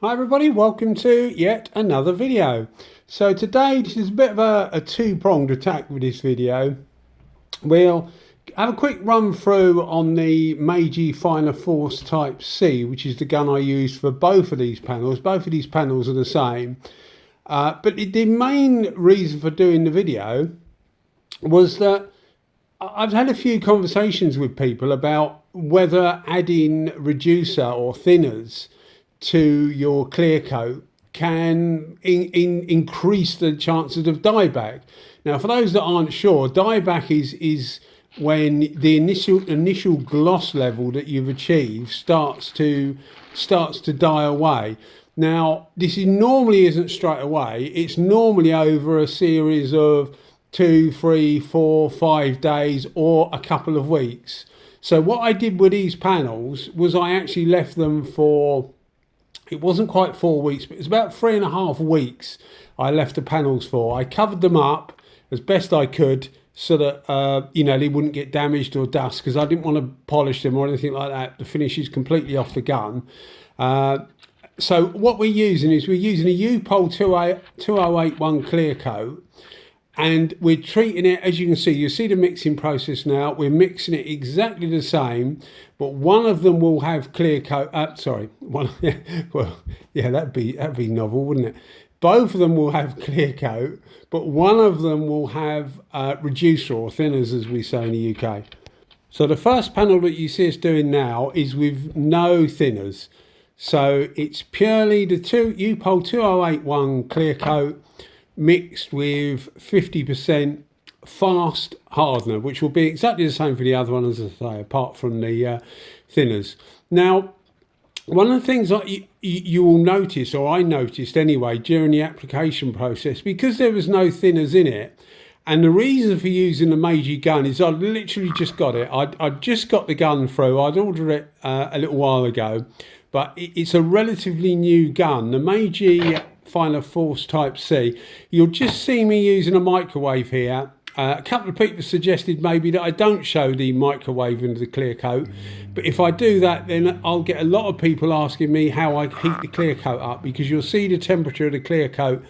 Hi everybody, welcome to yet another video. So today this is a bit of a two-pronged attack with this video. We'll have a quick run through on the Meiji Finer Force Type C, which is the gun I use for both of these panels. Both of these panels are the same. But the main reason for doing the video was that I've had a few conversations with people about whether adding reducer or thinners to your clear coat can increase the chances of dieback. Now, for those that aren't sure, dieback is when the initial gloss level that you've achieved starts to die away. Now, this normally isn't straight away. It's normally over a series of 2, 3, 4, 5 days or a couple of weeks. So what I did with these panels was I actually left them for, it wasn't quite 4 weeks, but it was about 3.5 weeks I left the panels for. I covered them up as best I could so that they wouldn't get damaged or dust, because I didn't want to polish them or anything like that. The finish is completely off the gun. So what we're using is we're using a U-POL 2081 clear coat, and we're treating it, as you can see, you see the mixing process now. We're mixing it exactly the same, but one of them will have clear coat. That'd be novel, wouldn't it? Both of them will have clear coat, but one of them will have reducer or thinners, as we say in the UK. So the first panel that you see us doing now is with no thinners. So it's purely the U-POL 2081 clear coat mixed with 50% fast hardener, which will be exactly the same for the other one, as I say, apart from the thinners. Now, one of the things that you will notice, or I noticed anyway, during the application process, because there was no thinners in it, and the reason for using the Meiji gun is I literally just got it. I'd just got the gun through. I'd ordered it a little while ago, but it's a relatively new gun. The Meiji Finer Force Type C. You'll just see me using a microwave here. A couple of people suggested maybe that I don't show the microwave into the clear coat, but if I do that, then I'll get a lot of people asking me how I heat the clear coat up, because you'll see the temperature of the clear coat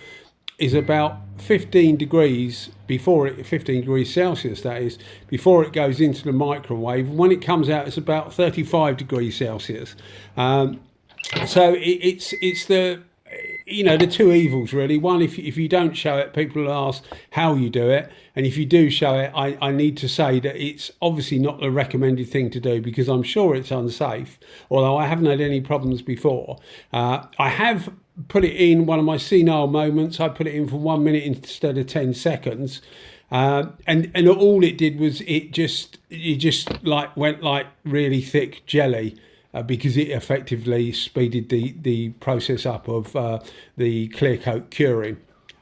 is about 15 degrees before it, 15 degrees Celsius that is, before it goes into the microwave. When it comes out, it's about 35 degrees Celsius. So it's the the two evils really. One, if you don't show it, people will ask how you do it, and if you do show it, I need to say that it's obviously not the recommended thing to do, because I'm sure it's unsafe, although I haven't had any problems before. I have put it in one of my senile moments. I put it in for 1 minute instead of 10 seconds, and all it did was it just like went like really thick jelly. Because it effectively speeded the process up of the clear coat curing.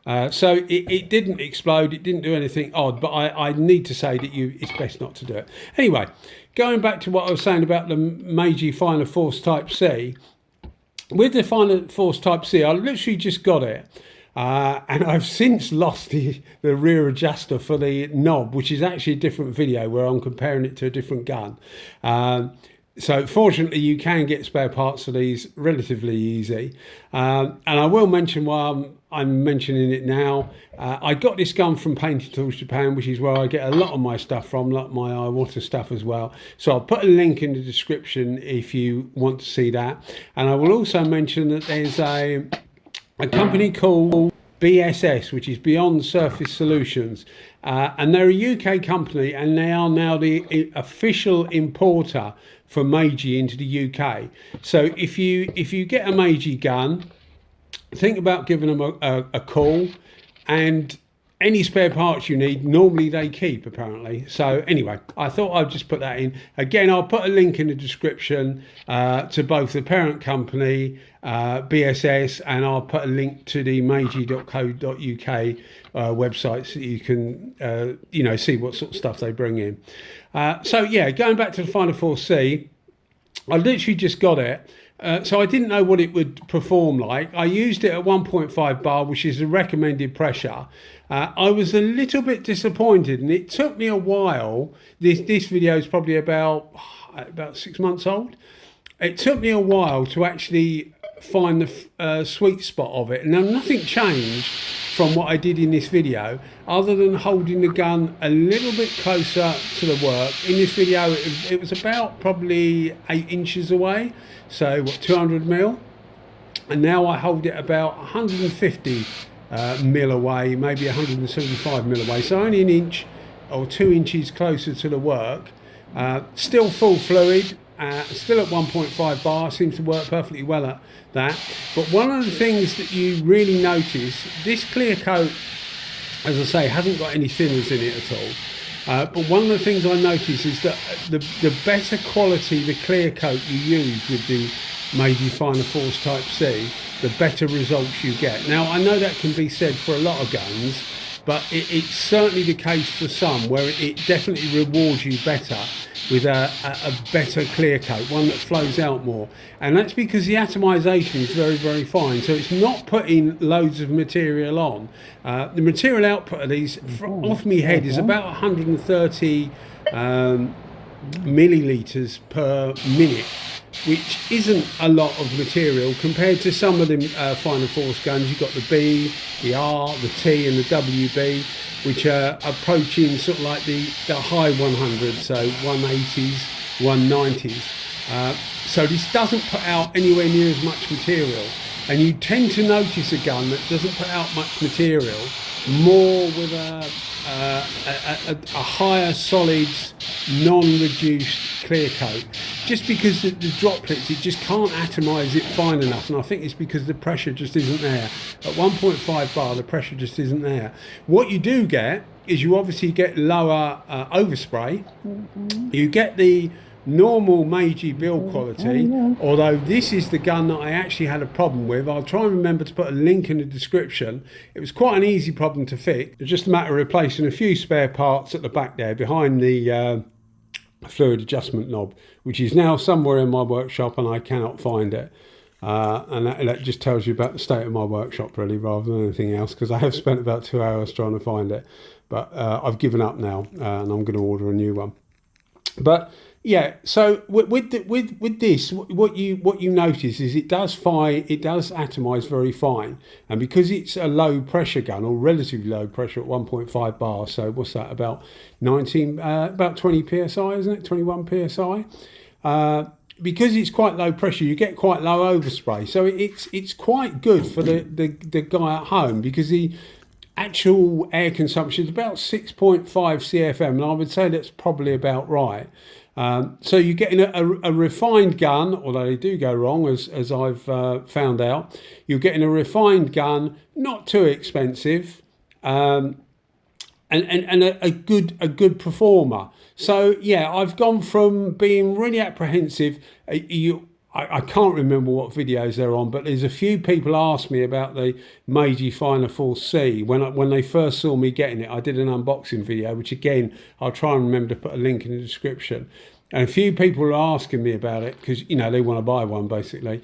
So it didn't explode, it didn't do anything odd, but I need to say that it's best not to do it. Anyway, going back to what I was saying about the Meiji Finer Force Type C, with the Finer Force Type C, I literally just got it. And I've since lost the rear adjuster for the knob, which is actually a different video where I'm comparing it to a different gun. So fortunately, you can get spare parts for these relatively easy. And I will mention while I'm mentioning it now, I got this gun from Painting Tools Japan, which is where I get a lot of my stuff from, like my water stuff as well. So I'll put a link in the description if you want to see that. And I will also mention that there's a company called BSS, which is Beyond Surface Solutions, and they're a UK company, and they are now the official importer for Meiji into the UK. So if you get a Meiji gun, think about giving them a call, and any spare parts you need, normally they keep, apparently. So anyway, I thought I'd just put that in. Again, I'll put a link in the description to both the parent company, BSS, and I'll put a link to the meiji.co.uk website so you can see what sort of stuff they bring in. So yeah, going back to the Finer Force C, I literally just got it. So I didn't know what it would perform like. I used it at 1.5 bar, which is the recommended pressure. I was a little bit disappointed, and it took me a while. This video is probably about 6 months old. It took me a while to actually find the sweet spot of it. Now, nothing changed from what I did in this video, other than holding the gun a little bit closer to the work. In this video, it was about probably 8 inches away, so what, 200 mil? And now I hold it about 150 mil away, maybe 175 mil away, so only an inch or 2 inches closer to the work. Still full fluid, still at 1.5 bar, seems to work perfectly well at that. But one of the things that you really notice, this clear coat, as I say, hasn't got any thinners in it at all. But one of the things I notice is that the better quality the clear coat you use with the Meiji Finer Force Type C, the better results you get. Now, I know that can be said for a lot of guns, but it's certainly the case for some where it definitely rewards you better with a better clear coat, one that flows out more. And that's because the atomization is very, very fine. So it's not putting loads of material on. The material output of these, off my head, is about 130 millilitres per minute, which isn't a lot of material compared to some of the finer force guns. You've got the B, the R, the T and the WB, which are approaching sort of like the high 100s, so 180s, 190s. So this doesn't put out anywhere near as much material. And you tend to notice a gun that doesn't put out much material more with a higher solids, non-reduced clear coat, just because the droplets, it just can't atomize it fine enough. And I think it's because the pressure just isn't there. At 1.5 bar, the pressure just isn't there. What you do get is you obviously get lower overspray. You get the normal Meiji build quality, although this is the gun that I actually had a problem with. I'll try and remember to put a link in the description. It was quite an easy problem to fix. It's just a matter of replacing a few spare parts at the back there behind the fluid adjustment knob, which is now somewhere in my workshop and I cannot find it. And that just tells you about the state of my workshop really, rather than anything else, because I have spent about 2 hours trying to find it, but I've given up now, and I'm going to order a new one. But yeah, so with this, what you notice is it does atomize very fine, and because it's a low pressure gun, or relatively low pressure at 1.5 bar, so what's that, about 20 psi, isn't it, 21 psi? Because it's quite low pressure, you get quite low overspray, so it's quite good for the guy at home, because the actual air consumption is about 6.5 CFM, and I would say that's probably about right. So you're getting a refined gun, although they do go wrong, as I've found out. You're getting a refined gun, not too expensive, and a good performer. So yeah, I've gone from being really apprehensive. I can't remember what videos they're on, but there's a few people asked me about the Meiji Finer Force C when they first saw me getting it. I did an unboxing video, which again, I'll try and remember to put a link in the description. And a few people were asking me about it because, you know, they want to buy one basically.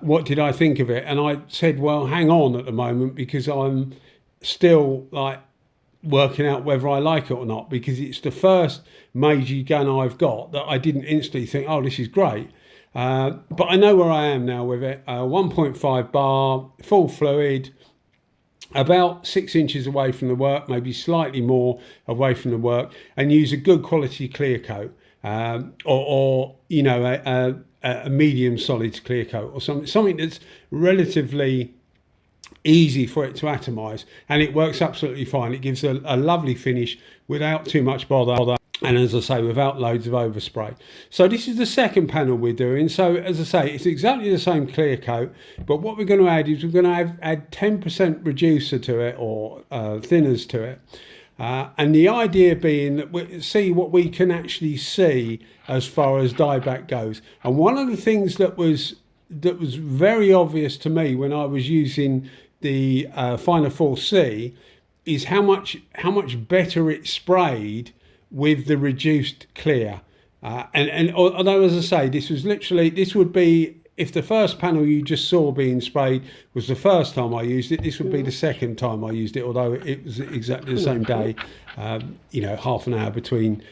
What did I think of it? And I said, well, hang on at the moment, because I'm still like working out whether I like it or not, because it's the first Meiji gun I've got that I didn't instantly think, oh, this is great. But I know where I am now with it. 1.5 bar, full fluid, about 6 inches away from the work, maybe slightly more away from the work, and use a good quality clear coat, or you know, a medium solids clear coat, or something that's relatively easy for it to atomize, and it works absolutely fine. It gives a lovely finish without too much bother. And as I say, without loads of overspray. So this is the second panel we're doing. So as I say, it's exactly the same clear coat, but what we're going to add is we're going to add 10% reducer to it, or thinners to it. And the idea being that we see what we can actually see as far as dieback goes. And one of the things that was very obvious to me when I was using the Finer Force C is how much better it sprayed with the reduced clear, and although, as I say, this would be, if the first panel you just saw being sprayed was the first time I used it, this would be the second time I used it, although it was exactly the same day, you know, half an hour between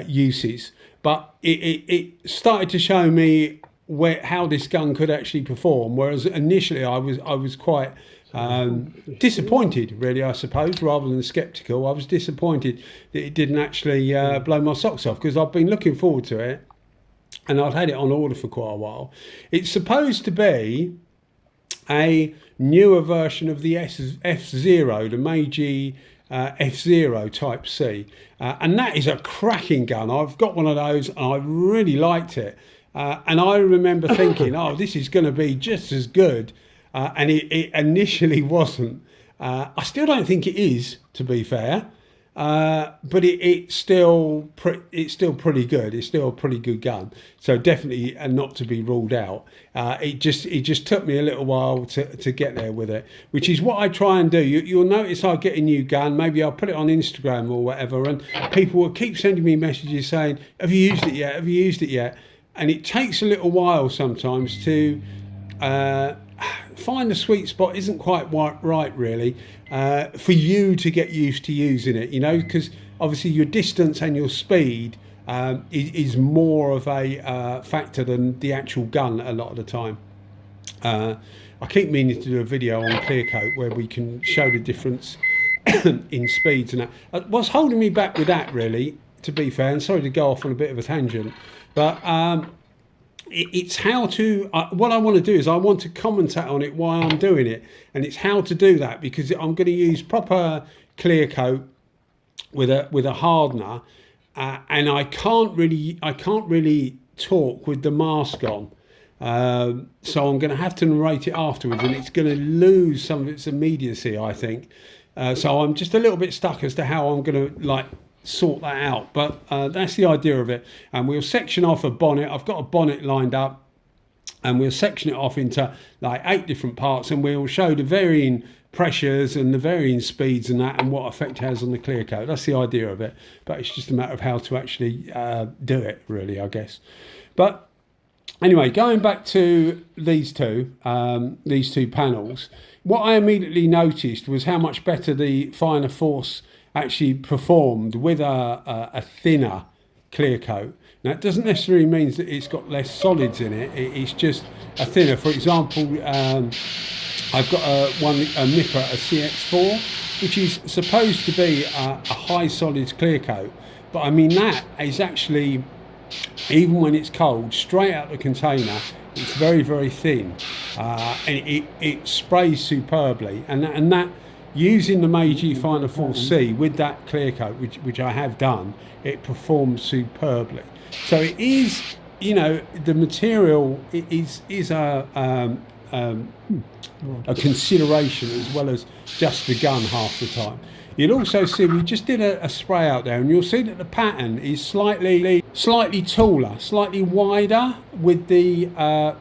uses. But it started to show me how this gun could actually perform. Whereas initially I was quite disappointed, really, I suppose, rather than sceptical. I was disappointed that it didn't actually blow my socks off, because I've been looking forward to it, and I've had it on order for quite a while. It's supposed to be a newer version of the F Zero, the Meiji F Zero Type C, and that is a cracking gun. I've got one of those and I really liked it, and I remember thinking, oh, this is going to be just as good, and it initially wasn't. I still don't think it is, to be fair, but it's still pretty good. It's still a pretty good gun, so definitely not to be ruled out. It just took me a little while to get there with it, which is what I try and do. You'll notice I get a new gun, maybe I'll put it on Instagram or whatever, and people will keep sending me messages saying, have you used it yet? Have you used it yet? And it takes a little while sometimes to find the sweet spot. Isn't quite right, really, for you to get used to using it, because obviously your distance and your speed is more of a factor than the actual gun a lot of the time. I keep meaning to do a video on clear coat where we can show the difference in speeds and that. What's holding me back with that, really, to be fair, and sorry to go off on a bit of a tangent, but it's how to, what I want to do is I want to commentate on it while I'm doing it, and it's how to do that, because I'm going to use proper clear coat with a hardener, and I can't really talk with the mask on, so I'm going to have to narrate it afterwards, and it's going to lose some of its immediacy, I think. So I'm just a little bit stuck as to how I'm going to sort that out, but that's the idea of it. And we'll section off a bonnet. I've got a bonnet lined up, and we'll section it off into 8 different parts, and we'll show the varying pressures and the varying speeds and that, and what effect it has on the clear coat. That's the idea of it, but it's just a matter of how to actually do it, really, I guess. But anyway, going back to these two panels, what I immediately noticed was how much better the finer force actually performed with a thinner clear coat. Now, it doesn't necessarily mean that it's got less solids in it. It's just a thinner. For example, I've got a Nipper, a CX4, which is supposed to be a high solids clear coat, but I mean that is actually, even when it's cold, straight out the container, it's very, very thin, and it sprays superbly, and that using the Meiji Finer Force C with that clear coat, which I have done, it performs superbly. So it is, the material is a consideration, as well as just the gun half the time. You'll also see, we just did a spray out there, and you'll see that the pattern is slightly taller, slightly wider with the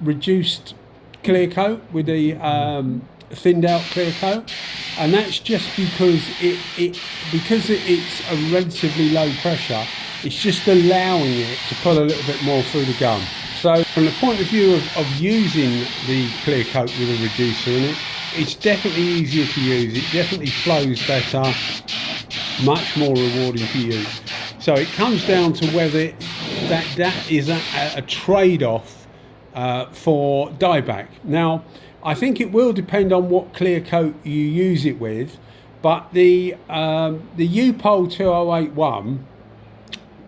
reduced clear coat, with the thinned out clear coat, and that's just because because it's a relatively low pressure, it's just allowing it to pull a little bit more through the gun. So from the point of view of using the clear coat with a reducer in it, it's definitely easier to use, it definitely flows better, much more rewarding to use. So it comes down to whether that is a trade-off for dieback. Now, I think it will depend on what clear coat you use it with, but the U-Pole 2081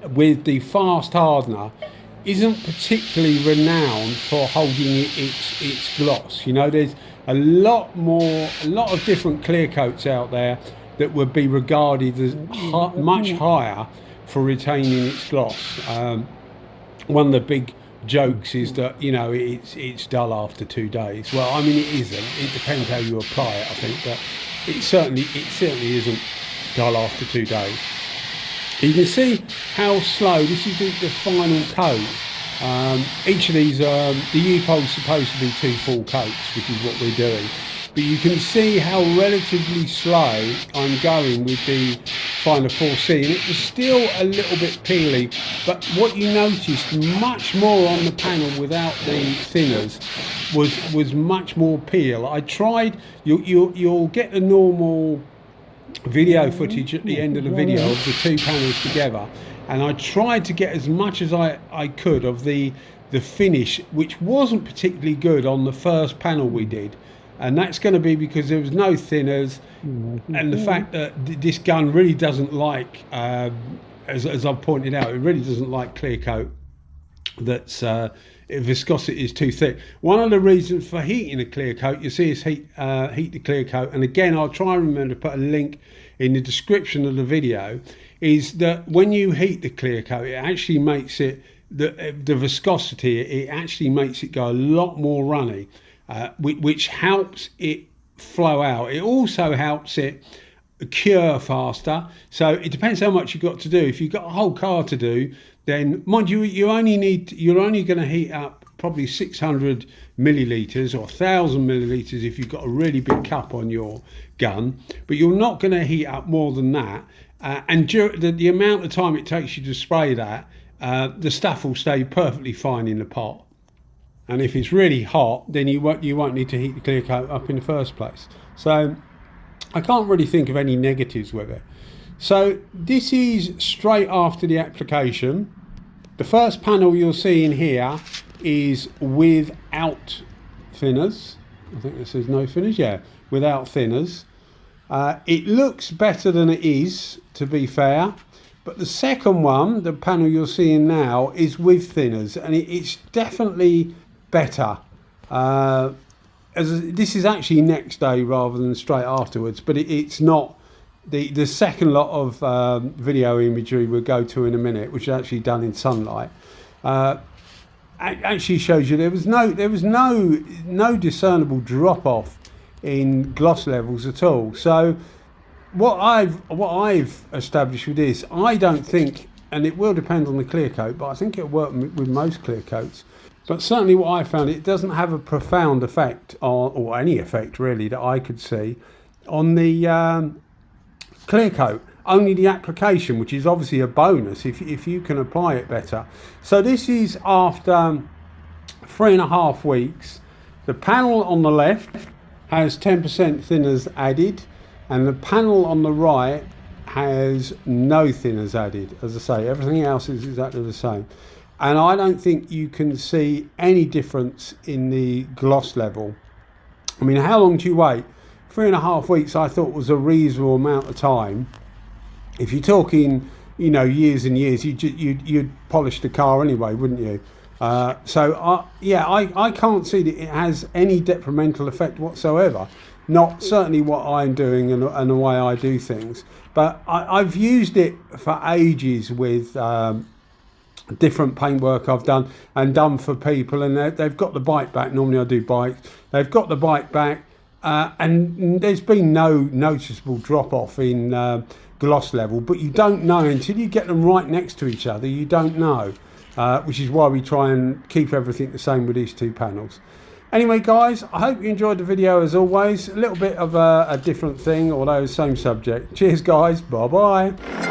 with the fast hardener isn't particularly renowned for holding its gloss. There's a lot of different clear coats out there that would be regarded as much higher for retaining its gloss. One of the big jokes is that it's dull after 2 days. Well, I mean, it isn't. It depends how you apply it, I think, but it certainly isn't dull after 2 days. You can see how slow this is the final coat. Each of these, the U-Pole is supposed to be 2 full coats, which is what we're doing. But you can see how relatively slow I'm going with the Finer 4C, and it was still a little bit peely, but what you noticed much more on the panel without the thinners was much more peel. I tried, you'll get the normal video footage at the end of the video of the 2 panels together, and I tried to get as much as I could of the the finish, which wasn't particularly good on the first panel we did. And that's going to be because there was no thinners, and the fact that this gun really doesn't like, as I've pointed out, it really doesn't like clear coat that's viscosity is too thick. One of the reasons for heating a clear coat, you see us heat the clear coat, and again I'll try and remember to put a link in the description of the video, is that when you heat the clear coat, it actually makes it, the viscosity, it actually makes it go a lot more runny, which helps it flow out. It also helps it cure faster. So it depends how much you've got to do. If you've got a whole car to do, then mind you, you're only going to heat up probably 600 millilitres or 1,000 millilitres if you've got a really big cup on your gun, but you're not going to heat up more than that. And the amount of time it takes you to spray that, the stuff will stay perfectly fine in the pot. And if it's really hot, then you won't need to heat the clear coat up in the first place. So I can't really think of any negatives with it. So this is straight after the application. The first panel you'll see in here is without thinners. I think this says no thinners, yeah, without thinners. It looks better than it is, to be fair. But the second one, the panel you're seeing now, is with thinners, and it's definitely better. This is actually next day rather than straight afterwards, but it's not. The second lot of video imagery we'll go to in a minute, which is actually done in sunlight, actually shows you there was no discernible drop off in gloss levels at all. So what I've established with this, I don't think, and it will depend on the clear coat, but I think it'll work with most clear coats. But certainly what I found, it doesn't have a profound effect on, or any effect really that I could see, on the clear coat. Only the application, which is obviously a bonus if you can apply it better. So this is after 3.5 weeks. The panel on the left has 10% thinners added, and the panel on the right has no thinners added. As I say, everything else is exactly the same. And I don't think you can see any difference in the gloss level. I mean, how long do you wait? 3.5 weeks I thought was a reasonable amount of time. If you're talking, years and years, you'd polish the car anyway, wouldn't you? I can't see that it has any detrimental effect whatsoever. Not certainly what I'm doing and the way I do things. But I've used it for ages with different paintwork I've done for people, and they've got the bike back. Normally I do bikes. They've got the bike back, and there's been no noticeable drop off in gloss level, but you don't know until you get them right next to each other. You don't know, which is why we try and keep everything the same with these two panels. Anyway guys, I hope you enjoyed the video as always. A little bit of a different thing, although same subject. Cheers guys, bye bye.